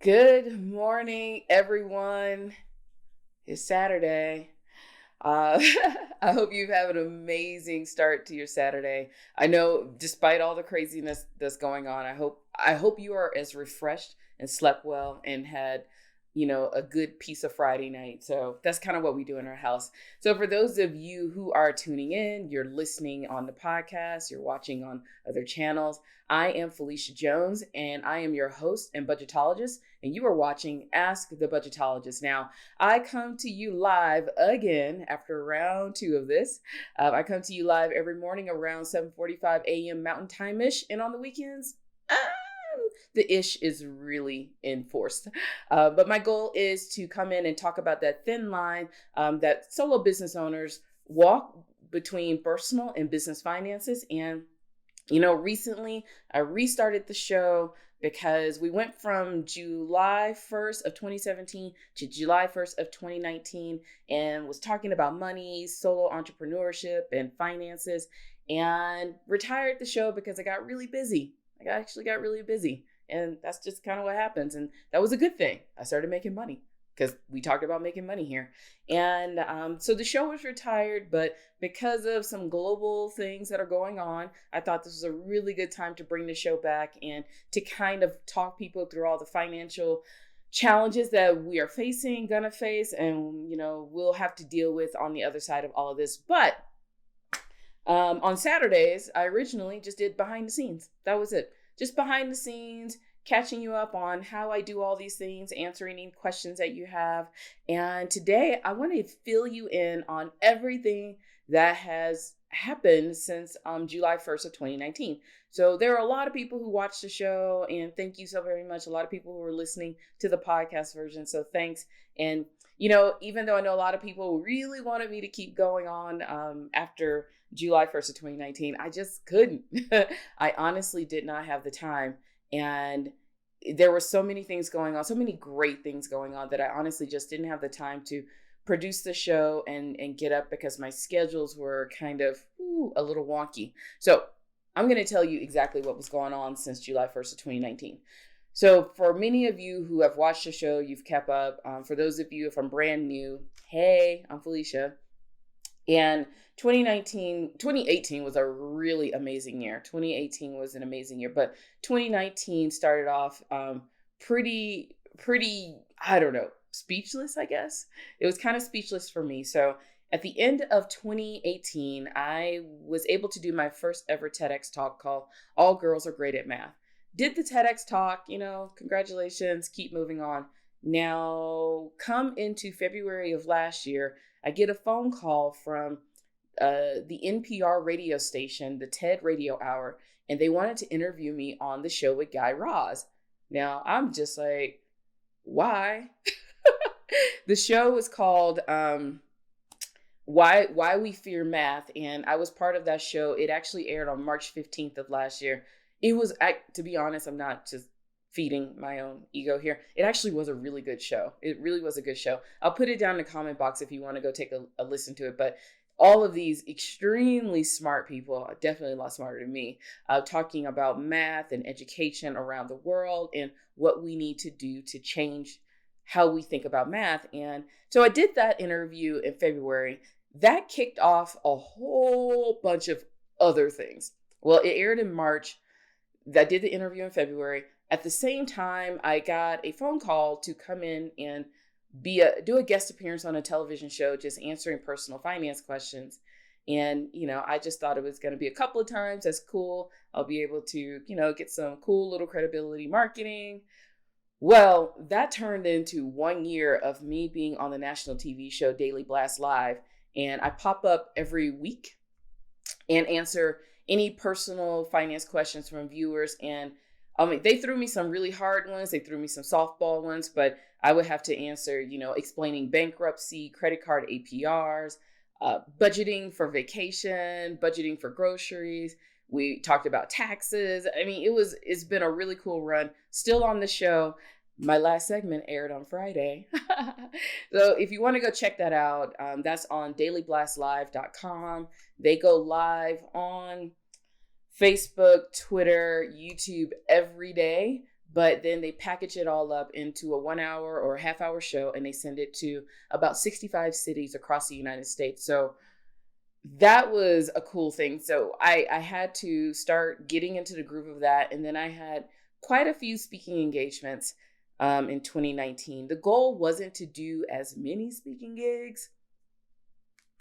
Good morning, everyone. It's Saturday. Uh, I hope you have an amazing start to your Saturday. I know, despite all the craziness that's going on, I hope you are as refreshed and slept well and had, a good piece of Friday night. So that's kind of what we do in our house. So for those of you who are tuning in, you're listening on the podcast, you're watching on other channels. I am Phylecia Jones, and I am your host and budgetologist, and you are watching Ask the Budgetologist. Now, I come to you live again after round 2 of this. I come to you live every morning around 7:45 a.m. Mountain Time-ish, and on the weekends, the ish is really enforced. But my goal is to come in and talk about that thin line that solo business owners walk between personal and business finances. And recently I restarted the show because we went from July 1st of 2017 to July 1st of 2019 and was talking about money, solo entrepreneurship, and finances, and retired the show because I got really busy. I actually got really busy, and that's just kind of what happens. And that was a good thing. I started making money because we talked about making money here. And so the show was retired, but because of some global things that are going on, I thought this was a really good time to bring the show back and to kind of talk people through all the financial challenges that we are gonna face, and, we'll have to deal with on the other side of all of this. But on Saturdays, I originally just did behind the scenes. That was it. Just behind the scenes, catching you up on how I do all these things, answering any questions that you have. And today I want to fill you in on everything that has happened since July 1st of 2019. So there are a lot of people who watch the show, and thank you so very much. A lot of people who are listening to the podcast version. So thanks. And, even though I know a lot of people really wanted me to keep going on after July 1st of 2019, I just couldn't. I honestly did not have the time. And there were so many things going on, so many great things going on, that I honestly just didn't have the time to produce the show and get up, because my schedules were kind of a little wonky. So I'm going to tell you exactly what was going on since July 1st of 2019. So for many of you who have watched the show, you've kept up. For those of you, if I'm brand new, hey, I'm Phylecia. And 2018 was a really amazing year. 2018 was an amazing year, but 2019 started off pretty, I don't know, speechless, I guess. It was kind of speechless for me. So at the end of 2018, I was able to do my first ever TEDx talk called All Girls Are Great at Math. Did the TEDx talk, congratulations, keep moving on. Now, come into February of last year, I get a phone call from the NPR radio station, the TED Radio Hour, and they wanted to interview me on the show with Guy Raz. Now, I'm just like, why? The show was called Why We Fear Math, and I was part of that show. It actually aired on March 15th of last year. It was, to be honest, I'm not just feeding my own ego here. It actually was a really good show. It really was a good show. I'll put it down in the comment box if you want to go take a listen to it. But all of these extremely smart people, definitely a lot smarter than me, talking about math and education around the world and what we need to do to change how we think about math. And so I did that interview in February. That kicked off a whole bunch of other things. Well, it aired in March. I did the interview in February. At the same time, I got a phone call to come in and do a guest appearance on a television show, just answering personal finance questions. And, I just thought it was going to be a couple of times. That's cool. I'll be able to, get some cool little credibility marketing. Well, that turned into 1 year of me being on the national TV show Daily Blast Live. And I pop up every week and answer any personal finance questions from viewers. And they threw me some really hard ones. They threw me some softball ones, but I would have to answer, explaining bankruptcy, credit card APRs, budgeting for vacation, budgeting for groceries. We talked about taxes. I mean, it's been a really cool run. Still on the show. My last segment aired on Friday. So if you want to go check that out, that's on dailyblastlive.com. They go live on Facebook, Twitter, YouTube every day. but then they package it all up into a 1 hour or a half hour show, and they send it to about 65 cities across the United States. So that was a cool thing. So I had to start getting into the groove of that. And then I had quite a few speaking engagements in 2019. The goal wasn't to do as many speaking gigs,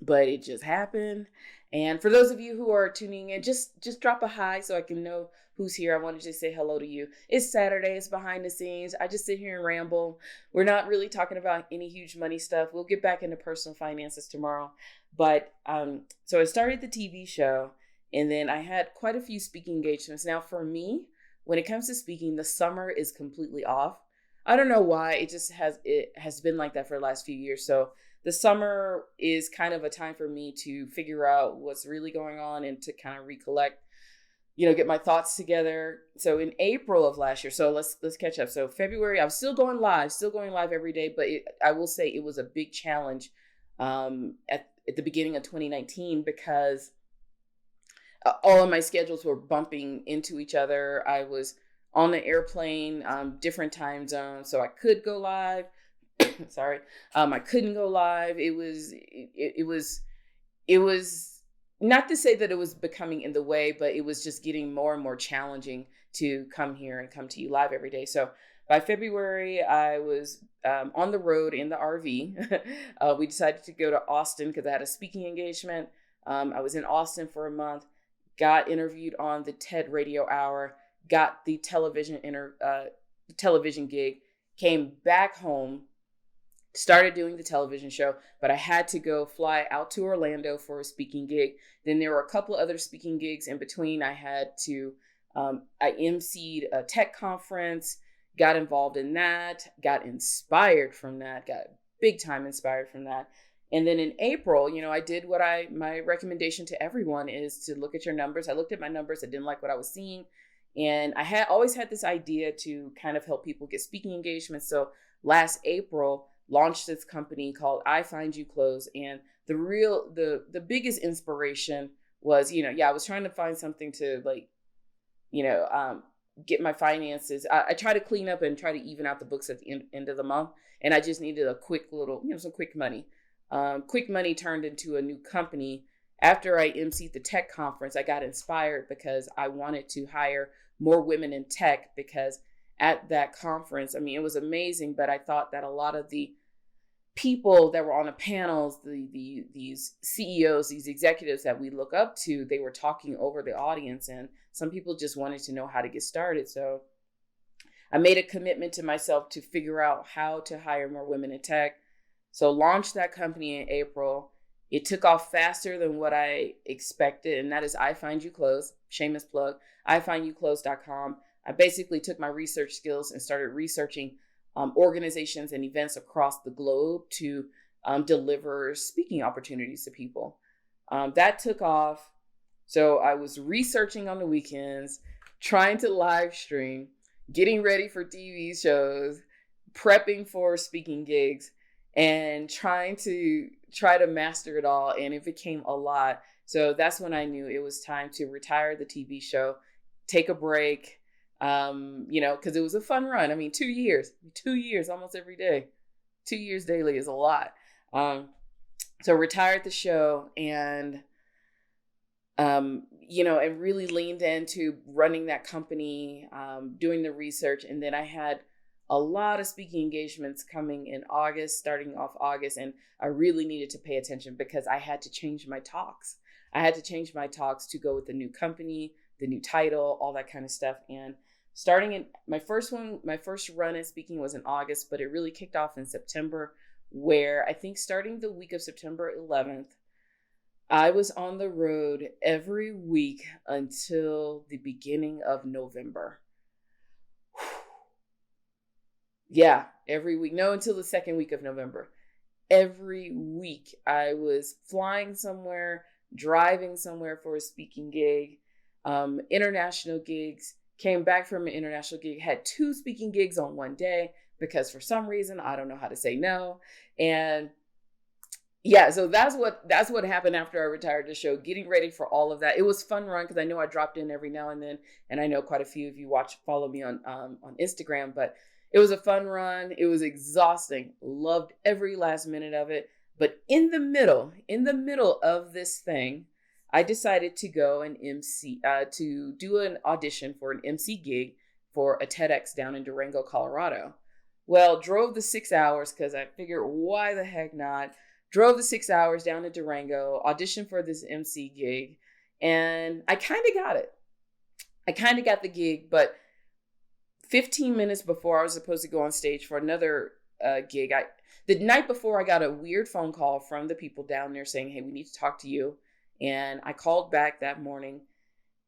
but it just happened. And for those of you who are tuning in, just drop a hi so I can know who's here. I wanted to say hello to you. It's Saturday. It's behind the scenes. I just sit here and ramble. We're not really talking about any huge money stuff. We'll get back into personal finances tomorrow. But so I started the TV show, and then I had quite a few speaking engagements. Now, for me, when it comes to speaking, the summer is completely off. I don't know why. It has been like that for the last few years. So the summer is kind of a time for me to figure out what's really going on and to kind of recollect, get my thoughts together. So in April of last year, so let's catch up. So February, I was still going live every day, but I will say it was a big challenge at the beginning of 2019 because all of my schedules were bumping into each other. I was on the airplane, different time zones, so I could go live. Sorry, I couldn't go live. It was not to say that it was becoming in the way, but it was just getting more and more challenging to come here and come to you live every day. So by February, I was on the road in the RV. We decided to go to Austin because I had a speaking engagement. I was in Austin for a month, got interviewed on the TED Radio Hour, got the television gig, came back home, started doing the television show, but I had to go fly out to Orlando for a speaking gig. Then there were a couple of other speaking gigs in between. I emceed a tech conference, got involved in that, got inspired from that, got big time inspired from that. And then in April, I did what my recommendation to everyone is to look at your numbers. I looked at my numbers. I didn't like what I was seeing. And I had always had this idea to kind of help people get speaking engagements. So last April, launched this company called iFind You Close. And the biggest inspiration was, I was trying to find something to get my finances. I try to clean up and try to even out the books at the end of the month. And I just needed a quick little, some quick money. Quick money turned into a new company. After I emceed the tech conference, I got inspired because I wanted to hire more women in tech because at that conference, it was amazing, but I thought that a lot of the people that were on the panels, these CEOs, these executives that we look up to, they were talking over the audience, and some people just wanted to know how to get started. So I made a commitment to myself to figure out how to hire more women in tech. So launched that company in April. It took off faster than what I expected, and that is iFind You Close, shameless plug, ifindyouclose.com. I basically took my research skills and started researching organizations and events across the globe to deliver speaking opportunities to people. That took off. So I was researching on the weekends, trying to live stream, getting ready for TV shows, prepping for speaking gigs, and trying to master it all. And it became a lot. So that's when I knew it was time to retire the TV show, take a break, because it was a fun run. 2 years, almost every day, 2 years daily is a lot. So retired the show and, and really leaned into running that company, doing the research. And then I had a lot of speaking engagements coming in August, starting off August. And I really needed to pay attention because I had to change my talks. I had to change my talks to go with the new company, the new title, all that kind of stuff. And starting in my first run at speaking was in August, but it really kicked off in September, where I think starting the week of September 11th, I was on the road every week until the beginning of November. Yeah, every week. No, until the second week of November. Every week I was flying somewhere, driving somewhere for a speaking gig, international gigs, came back from an international gig, had 2 speaking gigs on one day because for some reason, I don't know how to say no. And, yeah, so that's what happened after I retired the show, getting ready for all of that. It was fun run because I know I dropped in every now and then, and I know quite a few of you follow me on Instagram, but it was a fun run. It was exhausting. Loved every last minute of it. But in the middle of this thing, I decided to go and MC to do an audition for an MC gig for a TEDx down in Durango, Colorado. Well, drove the 6 hours because I figured, why the heck not? Drove the 6 hours down to Durango, auditioned for this MC gig, and I kind of got it. I kind of got the gig, but 15 minutes before I was supposed to go on stage for another gig, the night before I got a weird phone call from the people down there saying, hey, we need to talk to you. And I called back that morning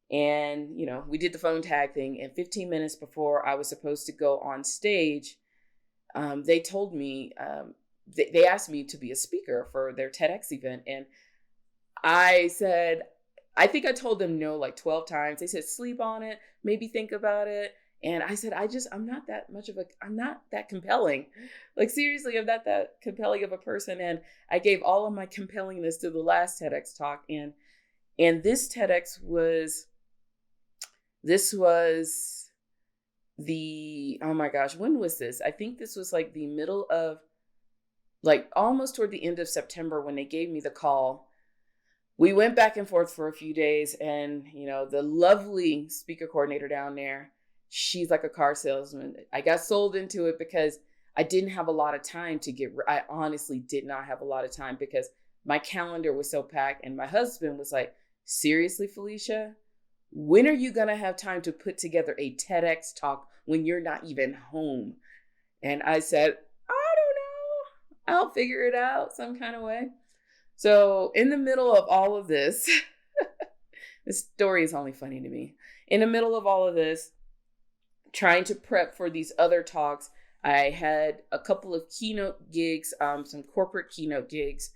and, we did the phone tag thing. And 15 minutes before I was supposed to go on stage, they told me, they asked me to be a speaker for their TEDx event. And I said, I think I told them no like 12 times. They said, sleep on it, maybe think about it. And I said, I'm not that compelling. Like, seriously, I'm not that compelling of a person. And I gave all of my compellingness to the last TEDx talk. And this TEDx was oh my gosh, when was this? I think this was like the middle of, like almost toward the end of September when they gave me the call. We went back and forth for a few days, and, the lovely speaker coordinator down there, she's like a car salesman. I got sold into it because I didn't have a lot of time I honestly did not have a lot of time because my calendar was so packed. And my husband was like, seriously, Phylecia, when are you going to have time to put together a TEDx talk when you're not even home? And I said, I don't know. I'll figure it out some kind of way. So in the middle of all of this, this story is only funny to me. In the middle of all of this, trying to prep for these other talks, I had a couple of keynote gigs, some corporate keynote gigs.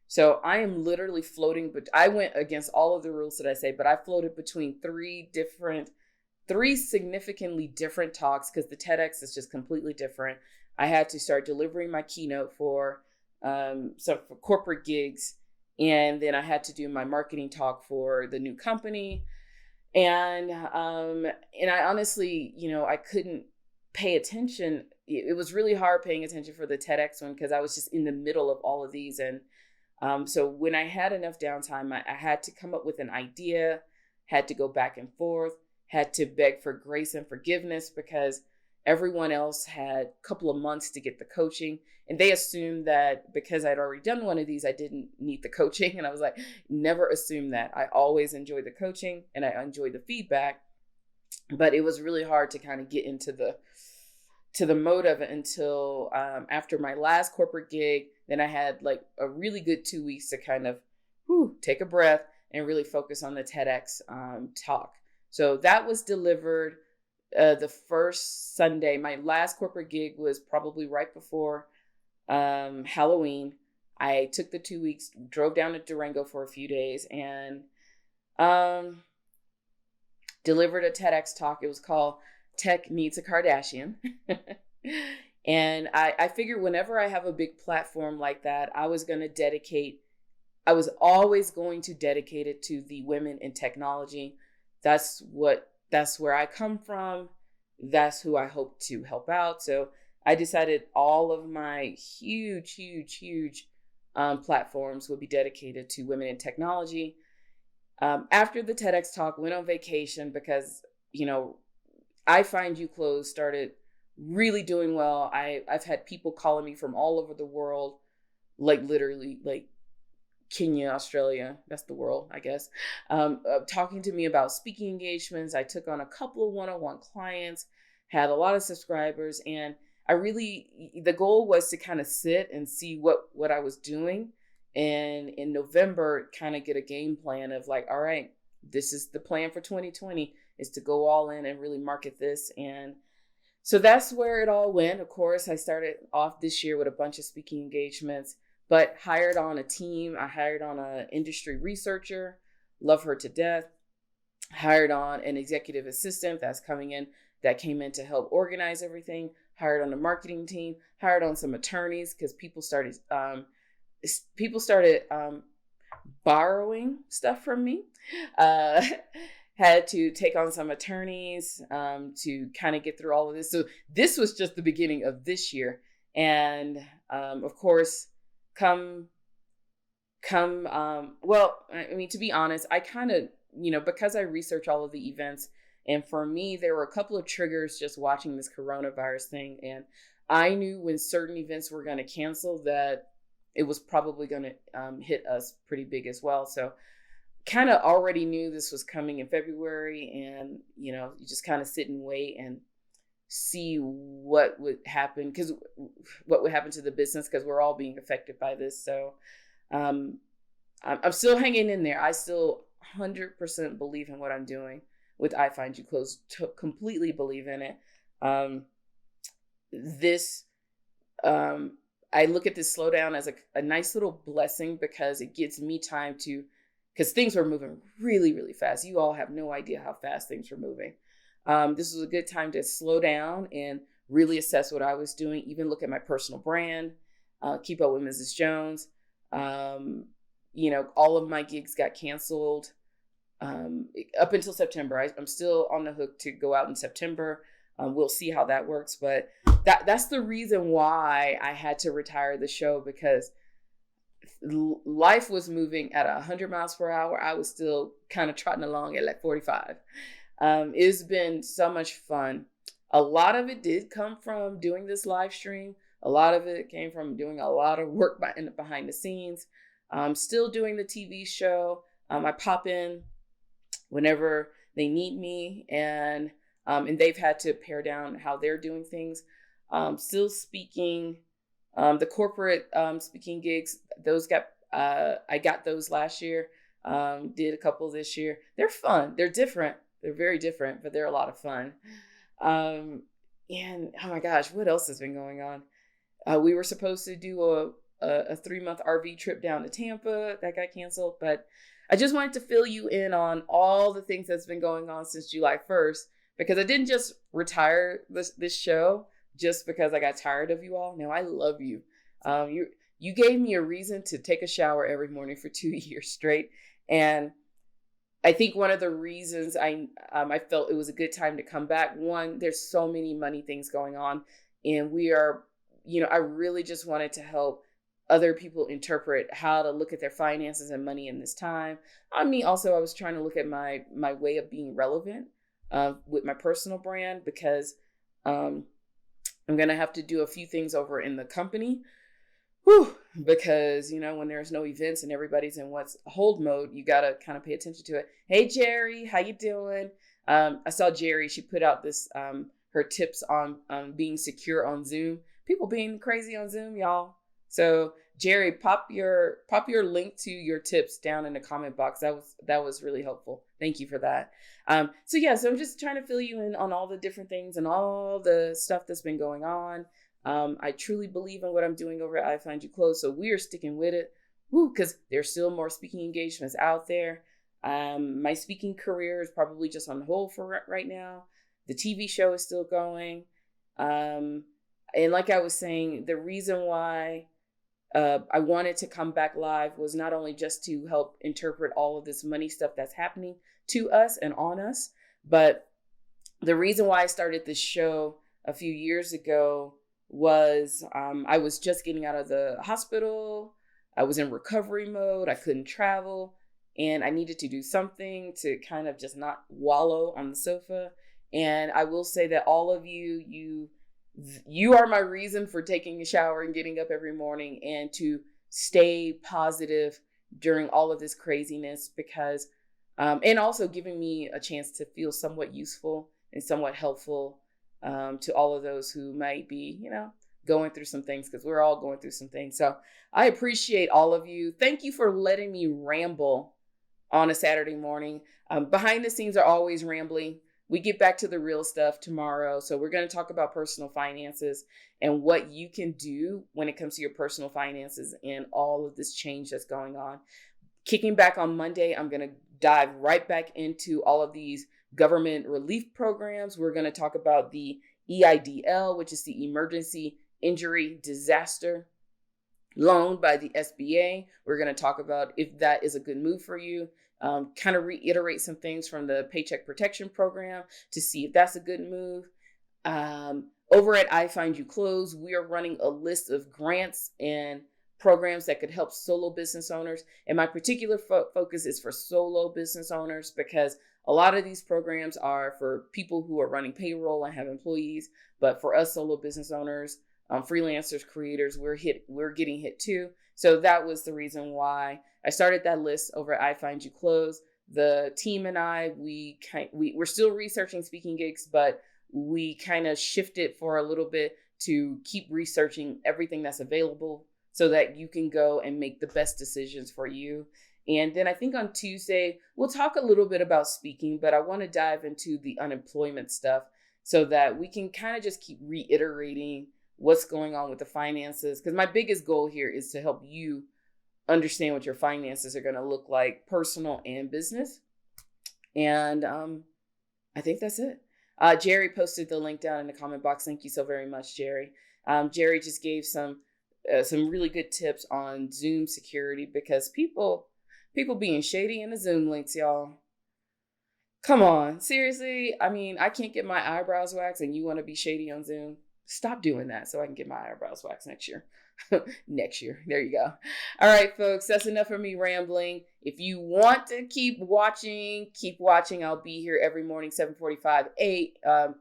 So I am literally floating, but I went against all of the rules that I say, but I floated between three significantly different talks because the TEDx is just completely different. I had to start delivering my keynote for for corporate gigs, and then I had to do my marketing talk for the new company. And I honestly, I couldn't pay attention. It was really hard paying attention for the TEDx one because I was just in the middle of all of these. And so when I had enough downtime, I had to come up with an idea, had to go back and forth, had to beg for grace and forgiveness because everyone else had a couple of months to get the coaching. And they assumed that because I'd already done one of these, I didn't need the coaching. And I was like, never assume that. I always enjoy the coaching and I enjoy the feedback. But it was really hard to kind of get into the mode of it until after my last corporate gig. Then I had like a really good 2 weeks to kind of take a breath and really focus on the TEDx talk. So that was delivered the first Sunday. My last corporate gig was probably right before Halloween. I took the 2 weeks, drove down to Durango for a few days, and delivered a TEDx talk. It was called Tech Needs a Kardashian. And I figured whenever I have a big platform like that, I was always going to dedicate it to the women in technology. That's where I come from. That's who I hope to help out. So I decided all of my huge platforms would be dedicated to women in technology. After the TEDx talk, went on vacation because, iFind You Clothes started really doing well. I've had people calling me from all over the world, like literally like Kenya, Australia, that's the world, I guess, talking to me about speaking engagements. I took on a couple of one-on-one clients, had a lot of subscribers, and the goal was to kind of sit and see what I was doing. And in November, kind of get a game plan of like, all right, this is the plan for 2020 is to go all in and really market this. And so that's where it all went. Of course, I started off this year with a bunch of speaking engagements, but hired on a team. I hired on an industry researcher, love her to death. Hired on an executive assistant that came in to help organize everything. Hired on a marketing team, hired on some attorneys because people started people started borrowing stuff from me. Uh, had to take on some attorneys to kind of get through all of this. So this was just the beginning of this year. And of course, well, I mean, to be honest, I kind of, because I research all of the events, and for me, there were a couple of triggers just watching this coronavirus thing. And I knew when certain events were going to cancel that it was probably going to hit us pretty big as well. So kind of already knew this was coming in February, and, you just kind of sit and wait and see what would happen, what would happen to the business, because we're all being affected by this. So I'm still hanging in there. I still 100% believe in what I'm doing with iFind You Close. Completely believe in it. I look at this slowdown as a nice little blessing, because it gives me time because things were moving really, really fast. You all have no idea how fast things were moving. This was a good time to slow down and really assess what I was doing, even look at my personal brand, keep up with Mrs. Jones. All of my gigs got canceled up until September. I'm still on the hook to go out in September. We'll see how that works. But that's the reason why I had to retire the show, because life was moving at 100 miles per hour. I was still kind of trotting along at like 45. It's been so much fun. A lot of it did come from doing this live stream. A lot of it came from doing a lot of work behind the scenes. Still doing the TV show. I pop in whenever they need me, and they've had to pare down how they're doing things. Still speaking. The corporate speaking gigs, those I got those last year. Did a couple this year. They're fun. They're different. They're very different, but they're a lot of fun. And oh my gosh, what else has been going on? We were supposed to do a 3-month RV trip down to Tampa. That got canceled, but I just wanted to fill you in on all the things that's been going on since July 1st, because I didn't just retire this show just because I got tired of you all. No, I love you. You gave me a reason to take a shower every morning for 2 years straight. And I think one of the reasons I felt it was a good time to come back, one, there's so many money things going on, and we are, I really just wanted to help other people interpret how to look at their finances and money in this time. I mean, also I was trying to look at my way of being relevant with my personal brand, because I'm going to have to do a few things over in the company. Because, when there's no events and everybody's in what's hold mode, you got to kind of pay attention to it. Hey, Jerry, how you doing? I saw Jerry. She put out this, her tips on being secure on Zoom. People being crazy on Zoom, y'all. So Jerry, pop your link to your tips down in the comment box. That was really helpful. Thank you for that. So I'm just trying to fill you in on all the different things and all the stuff that's been going on. I truly believe in what I'm doing over at iFind You Close, so we are sticking with it. Because there's still more speaking engagements out there. My speaking career is probably just on hold for right now. The TV show is still going. And like I was saying, the reason why I wanted to come back live was not only just to help interpret all of this money stuff that's happening to us and on us, but the reason why I started this show a few years ago was I was just getting out of the hospital. I was in recovery mode. I couldn't travel, and I needed to do something to kind of just not wallow on the sofa. And I will say that all of you are my reason for taking a shower and getting up every morning and to stay positive during all of this craziness, because and also giving me a chance to feel somewhat useful and somewhat helpful to all of those who might be, going through some things, because we're all going through some things. So I appreciate all of you. Thank you for letting me ramble on a Saturday morning. Behind the scenes are always rambling. We get back to the real stuff tomorrow. So we're going to talk about personal finances and what you can do when it comes to your personal finances and all of this change that's going on. Kicking back on Monday, I'm going to dive right back into all of these government relief programs. We're going to talk about the EIDL, which is the Emergency Injury Disaster loan by the SBA. We're going to talk about if that is a good move for you. Kind of reiterate some things from the Paycheck Protection Program to see if that's a good move. Over at iFind You Close, we are running a list of grants and programs that could help solo business owners. And my particular focus is for solo business owners, because a lot of these programs are for people who are running payroll and have employees. But for us solo business owners, freelancers, creators, we're getting hit too. So that was the reason why I started that list over at iFind You Close. The team and I, we're still researching speaking gigs, but we kind of shifted for a little bit to keep researching everything that's available so that you can go and make the best decisions for you. And then I think on Tuesday, we'll talk a little bit about speaking, but I want to dive into the unemployment stuff so that we can kind of just keep reiterating what's going on with the finances. Because my biggest goal here is to help you understand what your finances are going to look like, personal and business. And I think that's it. Jerry posted the link down in the comment box. Thank you so very much, Jerry. Jerry just gave some really good tips on Zoom security, because people being shady in the Zoom links, y'all. Come on, seriously. I mean, I can't get my eyebrows waxed and you want to be shady on Zoom? Stop doing that so I can get my eyebrows waxed next year. Next year. There you go. All right, folks, that's enough for me rambling. If you want to keep watching. I'll be here every morning, 7:45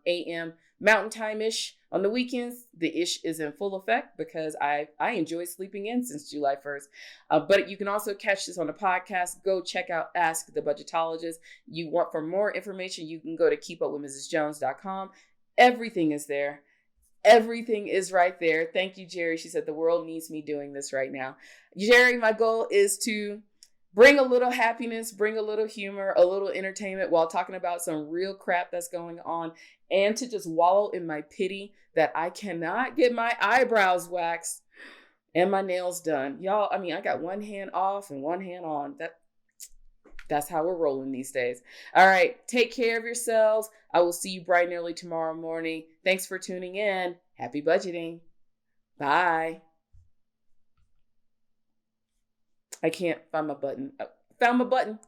a.m. Mountain Time-ish. On the weekends, the ish is in full effect because I enjoy sleeping in since July 1st. But you can also catch this on the podcast. Go check out Ask the Budgetologist. For more information, you can go to keepupwithmrsjones.com. Everything is there. Everything is right there. Thank you, Jerry. She said the world needs me doing this right now. Jerry, my goal is to bring a little happiness, bring a little humor, a little entertainment while talking about some real crap that's going on, and to just wallow in my pity that I cannot get my eyebrows waxed and my nails done. Y'all, I mean, I got one hand off and one hand on. That's how we're rolling these days. All right. Take care of yourselves. I will see you bright and early tomorrow morning. Thanks for tuning in. Happy budgeting. Bye. I can't find my button. Found my button.